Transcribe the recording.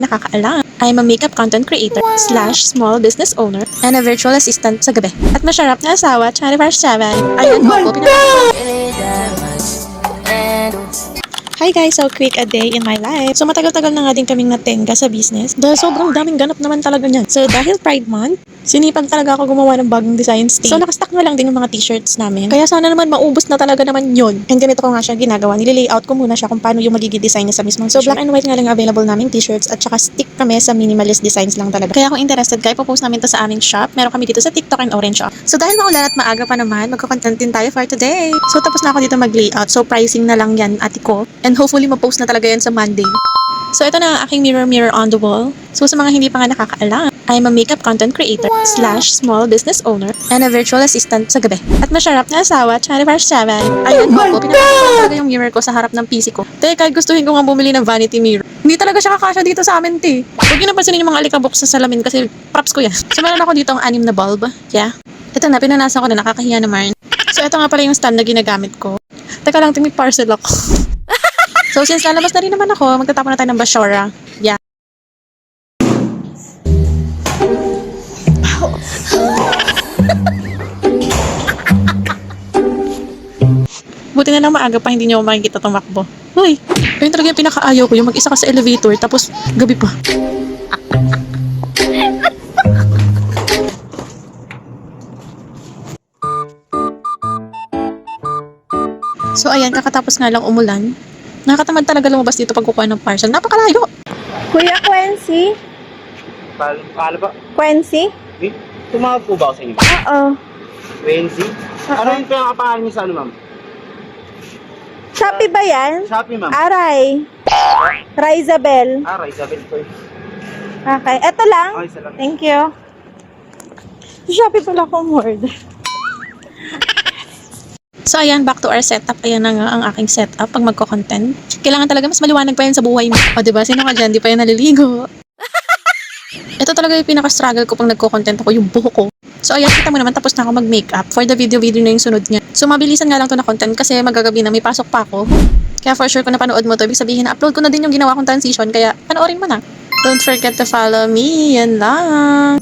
nakakaalam. I'm a makeup content creator slash small business owner and a virtual assistant sa gabi. At masarap na asawa 24/7. Ayun po, Hi guys! So quick a day in my life. So matagal-tagal na nga din kaming natenga sa business dahil sobrang daming ganap naman talaga niyan. So dahil Pride Month, sinipag talaga ako gumawa ng bagong designs din. So nakastock na lang din yung mga t-shirts namin. Kaya sana naman maubos na talaga naman yun. And ganito ko nga siya ginagawa. Nililayout ko muna siya kung paano yung magiging design niya sa mismong t-shirt. So black and white nga lang available namin t-shirts at saka stick kami sa minimalist designs lang talaga. Kaya kung interested kayo, popost namin to sa aming shop. Meron kami dito sa TikTok and Orange Shop. So dahil maulan at maaga pa naman, magko-content din tayo for today. So tapos na ako dito mag-layout. So pricing na lang yan, ate ko. And hopefully ma-post na talaga yan sa Monday. So ito na ang aking mirror on the wall. So sa mga hindi pa nga nakakaalam, I'm a makeup content creator slash small business owner and a virtual assistant sa gabi. At masarap na asawa 24/7. Ayun po, pinapakita talaga yung mirror ko sa harap ng PC ko. Teka, gustuhin ko nga bumili ng vanity mirror. Hindi talaga siya kakasya dito sa amin, te. Huwag niyo napansinin yung mga alikabok sa salamin kasi props ko yan. So meron ako dito ang 6 na bulb. Yeah. Ito na, pinanasan ko na, nakakahiya naman. So ito nga pala yung stand na ginagamit ko. Teka lang, may parcel ako. So since lalabas na rin naman ako, magtatapon na tayo ng basura. Yeah. Buti na lang maaga pa, hindi niyo makikita tumakbo. Uy, ayun talaga yung pinakaayaw ko, yung mag-isa ka sa elevator, tapos gabi pa. So ayan, kakatapos nga lang umulan. Nakakatamad talaga lumabas dito pag kukuha ng parcel. Napakalayo! Kuya Quincy? Paano ba? Quincy? Tumawag po ba ako sa inyo? Oo. Wednesday? Ano yung pinakapangalan niyo sa ano, ma'am? Shopee ba yan? Shopee, ma'am. Aray. Raizabel. Isabel po. Okay. Eto lang. Okay, salamat. Thank you. Shopee pala akong word. So ayan, back to our setup. Ayan na nga ang aking setup pag magko-content. Kailangan talaga mas maliwanag pa yan sa buhay mo. O diba, sino ka dyan? Di pa yan naliligo. Ito talaga yung pinaka-struggle ko pag nagko-content ako, yung buhok ko. So ayan, kita mo naman, tapos na ako mag-makeup. For the video na yung sunod niya. So mabilisan nga lang to na content kasi magagabi na, may pasok pa ako. Kaya for sure kung napanood mo to, ibig sabihin na upload ko na din yung ginawa kong transition. Kaya panoorin mo na. Don't forget to follow me. Yan lang.